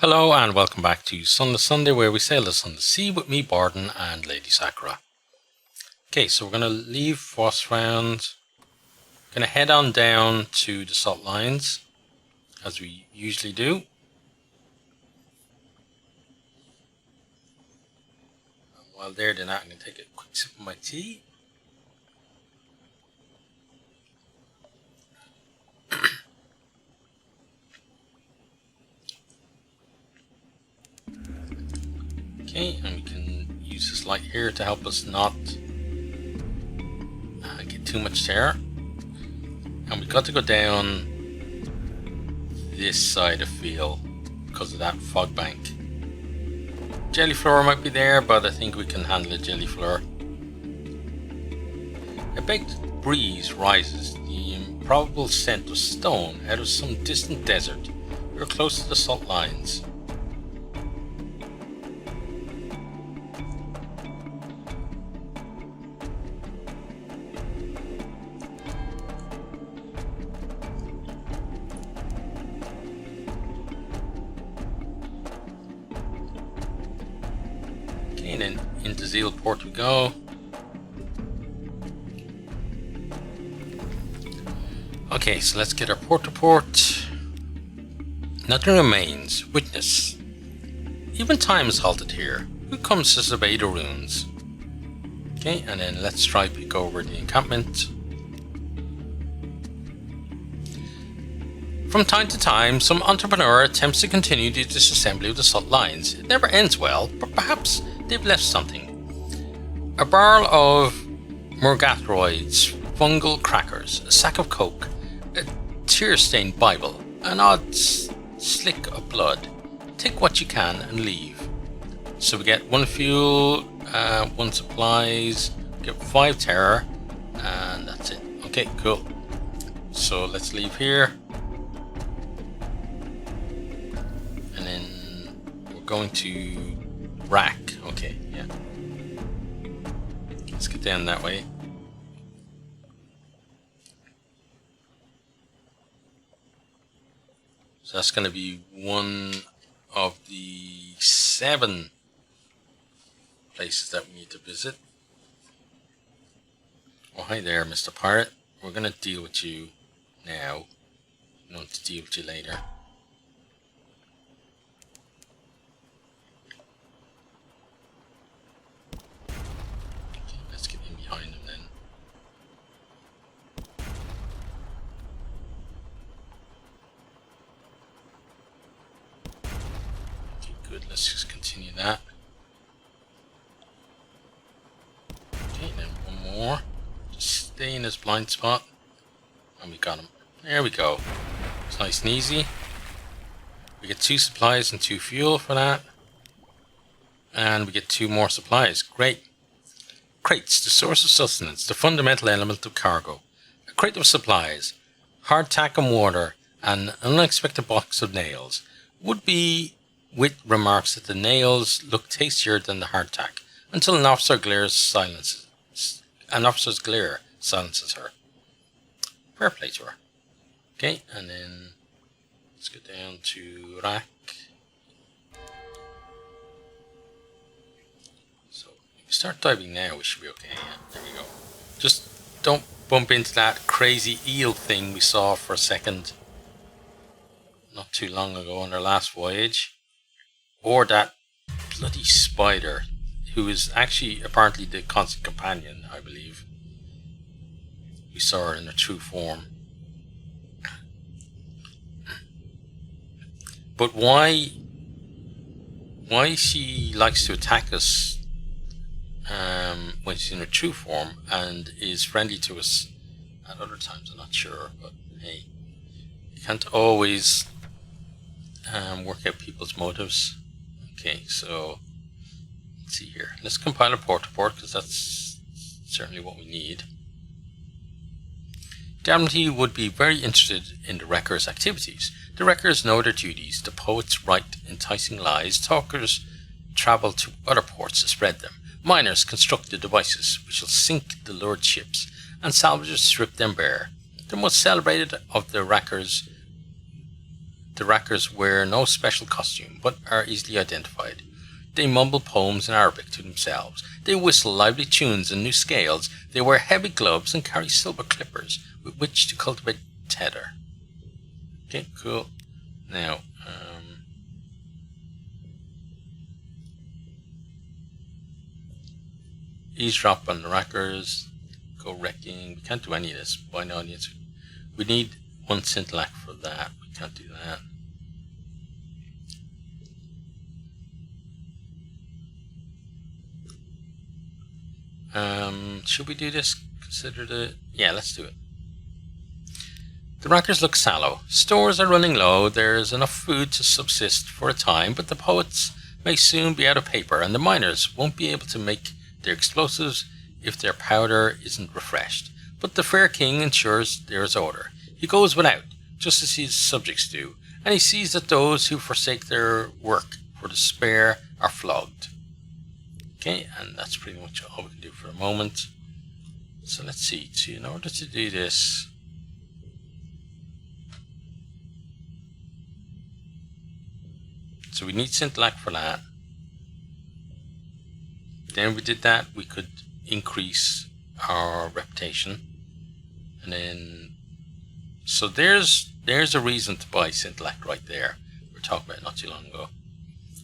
Hello and welcome back to Sunless Sunday, where we sail the Sunless Sea with me, Bardon, and Lady Sakura. Okay, so we're going to leave Foss round. Going to head on down to the salt lines, as we usually do. And while they're doing that, I'm going to take a quick sip of my tea. Okay, and we can use this light here to help us not get too much terror. And we've got to go down this side of field because of that fog bank. Jelly floor might be there, but I think we can handle a jelly floor. A big breeze rises, the improbable scent of stone out of some distant desert. We're close to the salt lines. And then into Zealport we go. Okay, so let's get our port to port. Nothing remains. Witness. Even time is halted here. Who comes to survey the ruins? Okay, and then let's try pick over the encampment. From time to time, some entrepreneur attempts to continue the disassembly of the salt lines. It never ends well, but perhaps they've left something. A barrel of Murgatroyd's fungal crackers, a sack of coke, a tear-stained Bible, an odd slick of blood. Take what you can and leave. So we get 1 fuel, 1 supplies, get 5 terror, and that's it. Okay, cool. So let's leave here. And then we're going to Rack. Okay, yeah. Let's get down that way. So that's going to be one of the 7 places that we need to visit. Oh, hi there, Mr. Pirate. We're going to deal with you now. We want to deal with you later. Behind him then. Okay, good. Let's just continue that. Okay, then one more. Just stay in this blind spot. And we got him. There we go. It's nice and easy. We get 2 supplies and 2 fuel for that. And we get 2 more supplies. Great. Crates, the source of sustenance, the fundamental element of cargo. A crate of supplies, hardtack and water, and an unexpected box of nails. Would be wit remarks that the nails look tastier than the hardtack, until an officer's glare silences her. Fair play to her. Okay, and then let's go down to Rack. Start diving now, we should be okay. Yeah, there we go. Just don't bump into that crazy eel thing we saw for a second not too long ago on our last voyage. Or that bloody spider, who is actually apparently the constant companion, I believe. We saw her in her true form. But why she likes to attack us when she's in her true form and is friendly to us at other times, I'm not sure, but hey, you can't always work out people's motives. Okay, so let's see here. Let's compile a port to port because that's certainly what we need. The Admiralty would be very interested in the wreckers' activities. The wreckers know their duties. The poets write enticing lies. Talkers travel to other ports to spread them. Miners construct the devices which will sink the lured ships, and salvagers strip them bare. The most celebrated of the wreckers the Rackers wear no special costume, but are easily identified. They mumble poems in Arabic to themselves. They whistle lively tunes in new scales. They wear heavy gloves and carry silver clippers with which to cultivate tether. Okay, cool. Now, eavesdrop on the Rackers. Go wrecking. We can't do any of this. By no means. We need one scintillac for that. We can't do that. Should we do this? Consider the... Yeah, let's do it. The Rackers look sallow. Stores are running low. There's enough food to subsist for a time, but the poets may soon be out of paper, and the miners won't be able to make their explosives if their powder isn't refreshed. But the fair king ensures there is order. He goes without, just as his subjects do, and he sees that those who forsake their work for despair are flogged. Okay, and that's pretty much all we can do for the moment. So let's see, in order to do this, so we need scintillac for that. Then we did that, we could increase our reputation. And then, so there's a reason to buy scintillac right there. We were talking about it not too long ago.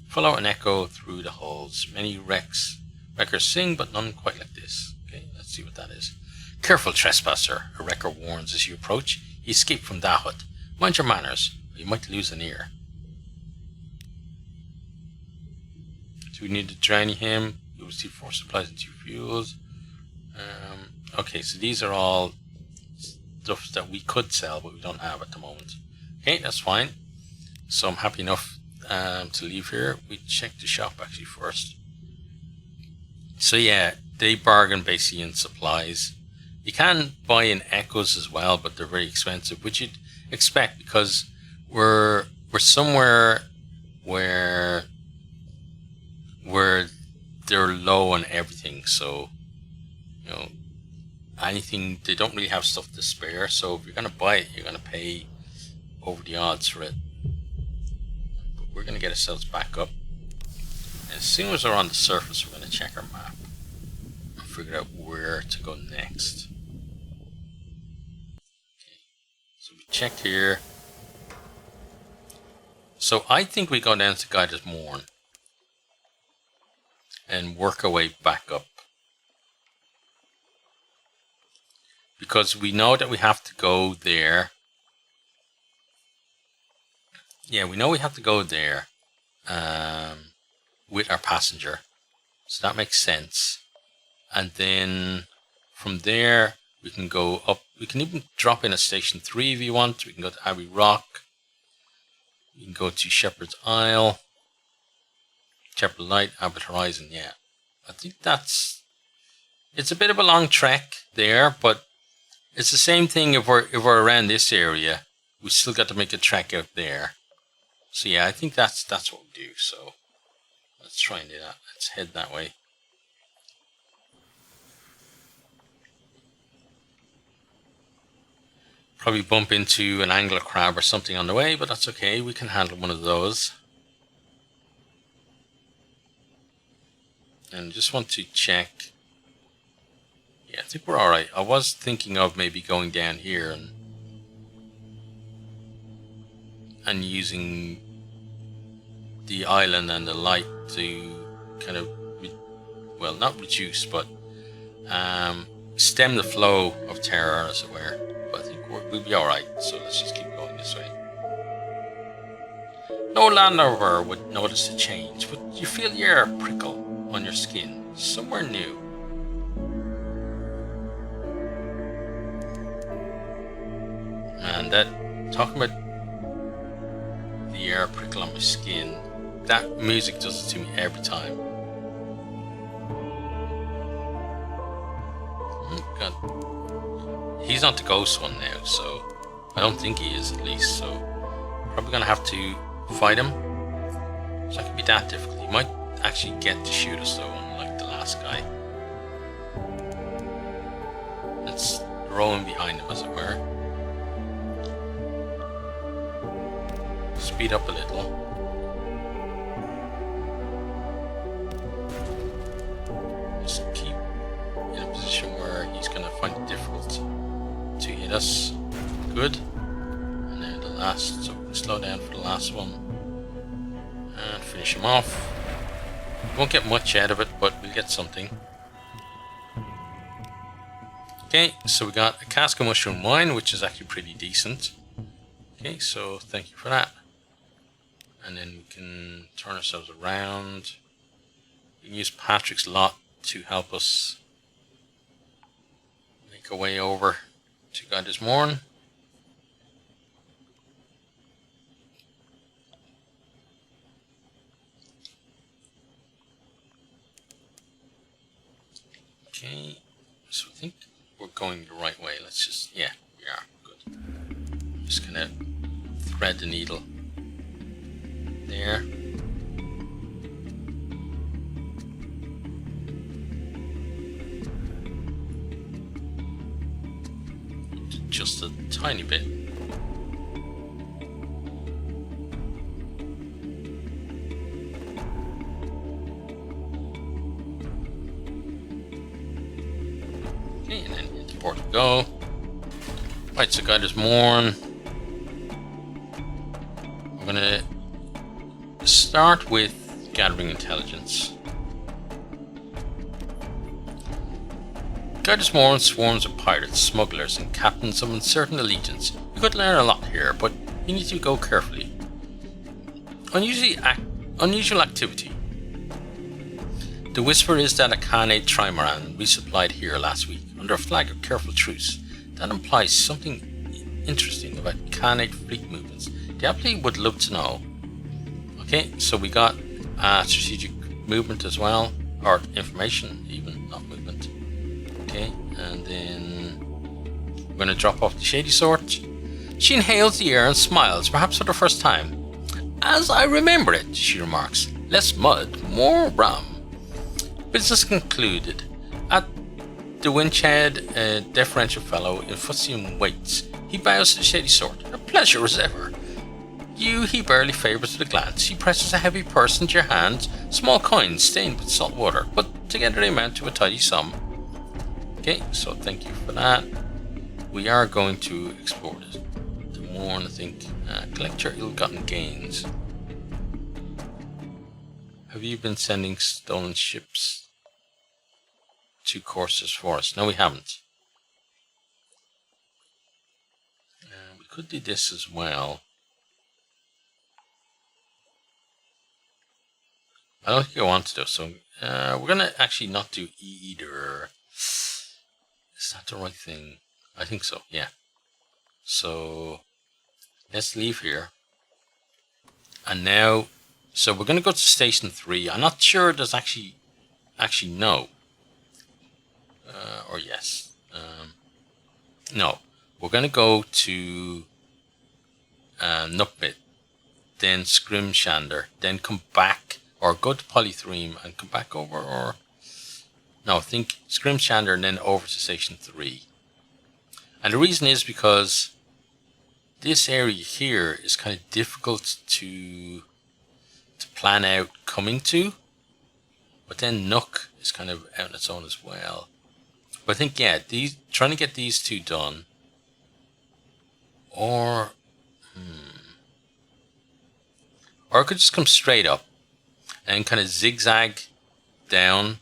Follow an echo through the halls. Many wreckers sing, but none quite like this. Okay, let's see what that is. Careful, trespasser, a wrecker warns as you approach. He escaped from that hut. Mind your manners, or you might lose an ear. Do we need to drain him? You'll receive 4 supplies and 2 fuels. Okay, so these are all stuff that we could sell, but we don't have at the moment. Okay, that's fine. So I'm happy enough to leave here. We check the shop actually first. So yeah, they bargain basically in supplies. You can buy in echoes as well, but they're very expensive, which you'd expect because we're somewhere where they're low on everything. So you know, anything, they don't really have stuff to spare. So if you're gonna buy it, you're gonna pay over the odds for it. But we're gonna get ourselves back up. And as soon as we're on the surface, we're gonna check our map and figure out where to go next. Okay, so we checked here. So I think we go down to Guided Morn and work our way back up. Because we know that we have to go there. Yeah, we know we have to go there with our passenger. So that makes sense. And then from there, we can go up. We can even drop in at Station 3 if you want. We can go to Abbey Rock. We can go to Shepherd's Isle. Shepherd Light, Abbott Horizon, yeah. I think it's a bit of a long trek there, but it's the same thing if we're around this area. We still got to make a trek out there. So yeah, I think that's what we do. So let's try and do that. Let's head that way. Probably bump into an angler crab or something on the way, but that's okay. We can handle one of those. And just want to check. Yeah, I think we're alright. I was thinking of maybe going down here and using the island and the light to kind of, well, not reduce, but stem the flow of terror, as it were. But I think we'll be alright, so let's just keep going this way. No landowner would notice a change, but you feel the air prickle on your skin, somewhere new. And that, talking about the air prickle on my skin, that music does it to me every time. Oh God. He's not the ghost one now, so I don't think he is, at least, so probably gonna have to fight him. It's not gonna be that difficult. He might actually get to shoot us though, unlike the last guy. Let's throw him behind him, as it were. Just speed up a little. Just keep in a position where he's going to find it difficult to hit us. Good. And then the last, so we can slow down for the last one. And finish him off. Won't get much out of it, but we'll get something. Okay, so we got a cask of mushroom wine, which is actually pretty decent. Okay, so thank you for that. And then we can turn ourselves around. We can use Patrick's lot to help us make our way over to God's Morn. Okay, so I think we're going the right way. Let's just, yeah, we are. Good. Just gonna thread the needle there. Just a tiny bit. Okay, and then into port we go. Right, so God's Morn. We're gonna start with gathering intelligence. God's Morn swarms of pirates, smugglers, and captains of uncertain allegiance. You could learn a lot here, but you need to go carefully. Unusual activity. The whisper is that a Khanate trimaran resupplied here last week under a flag of careful truce. That implies something interesting about Khanate fleet movements. Diablo would love to know. Okay, so we got strategic movement as well, or information even, not movement. Okay, and then we're going to drop off the shady sort. She inhales the air and smiles, perhaps for the first time. As I remember it, she remarks. Less mud, more rum. Business concluded. At the Winchhead, a deferential fellow in fustian waits. He bows to the shady sort. A pleasure as ever. You he barely favours with a glance. He presses a heavy purse into your hand, small coins stained with salt water, but together they amount to a tidy sum. Okay, so thank you for that. We are going to explore this. The Morn, I think. Collect your ill-gotten gains. Have you been sending stolen ships to courses for us? No, we haven't. We could do this as well. I don't think I want to do so. We're going to actually not do either. Is that the right thing? I think so, yeah. So let's leave here. And now, so we're going to go to station 3. I'm not sure there's actually no. Or yes. No. We're going to go to Nupbit, then Scrimshander, then come back, or go to Polythreme and come back over, or... No, I think Scrimshander and then over to Station 3. And the reason is because this area here is kind of difficult to plan out coming to. But then Nook is kind of out on its own as well. But I think, yeah, trying to get these two done. Or I could just come straight up and kind of zigzag down.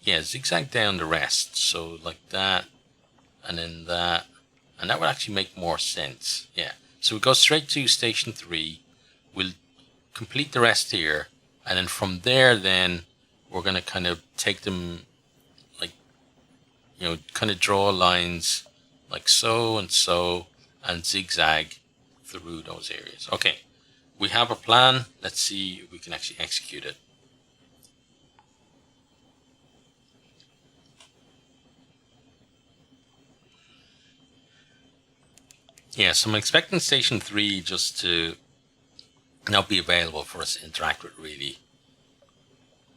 Yeah, zigzag down the rest. So like that, and then that, and that would actually make more sense. Yeah. So we go straight to Station 3. We'll complete the rest here, and then from there, then we're gonna kind of take them, like, you know, kind of draw lines like so and so, and zigzag through those areas. Okay, we have a plan. Let's see if we can actually execute it. Yeah, so I'm expecting Station 3 just to not be available for us to interact with, really.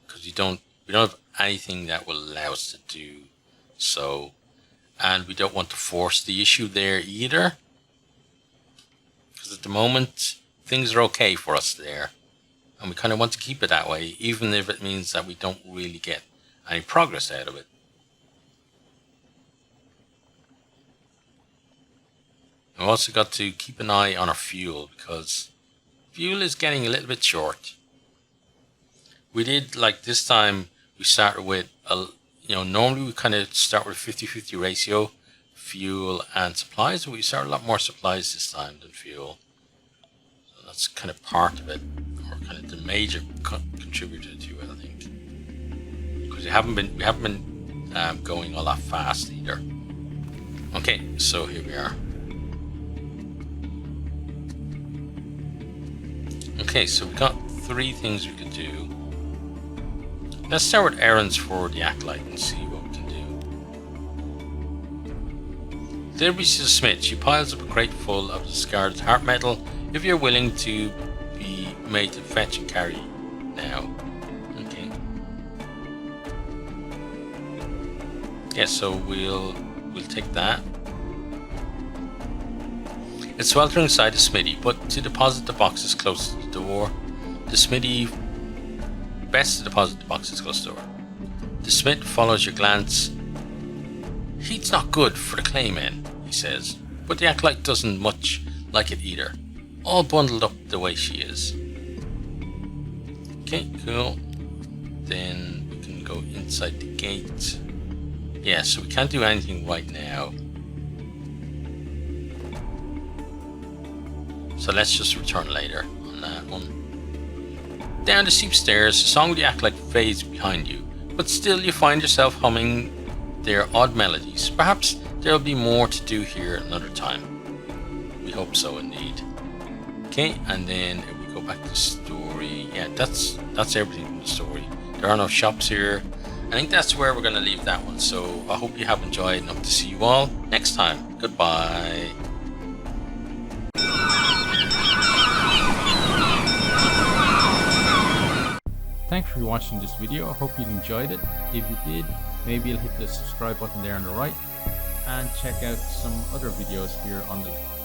Because we don't have anything that will allow us to do so. And we don't want to force the issue there either. Because at the moment, things are okay for us there. And we kind of want to keep it that way, even if it means that we don't really get any progress out of it. We've also got to keep an eye on our fuel, because fuel is getting a little bit short. We did, like this time, we started with, normally we kind of start with 50-50 ratio, fuel and supplies, but we started a lot more supplies this time than fuel. So that's kind of part of it, or kind of the major contributor to it, I think. Because we haven't been going all that fast either. Okay, so here we are. Okay, so we got 3 things we could do. Let's start with errands for the acolyte and see what we can do. Delivery to the smith. She piles up a crate full of discarded heart metal. If you're willing to be made to fetch and carry now. Okay. Yeah, so we'll take that. It's sweltering inside the smithy, but to deposit the boxes close to the door. The smithy... Best to deposit the boxes close to the door. The smith follows your glance. Heat's not good for the claymen, he says, but the acolyte doesn't much like it either. All bundled up the way she is. Okay, cool. Then we can go inside the gate. Yeah, so we can't do anything right now. So let's just return later on that one. Down the steep stairs, the song of the acolyte fades behind you, but still you find yourself humming their odd melodies. Perhaps there'll be more to do here another time. We hope so indeed. Okay, and then if we go back to the story, yeah, that's everything from the story. There are no shops here. I think that's where we're going to leave that one. So I hope you have enjoyed, and hope to see you all next time. Goodbye. Thanks for watching this video. I hope you enjoyed it. If you did, maybe you'll hit the subscribe button there on the right and check out some other videos here on the left.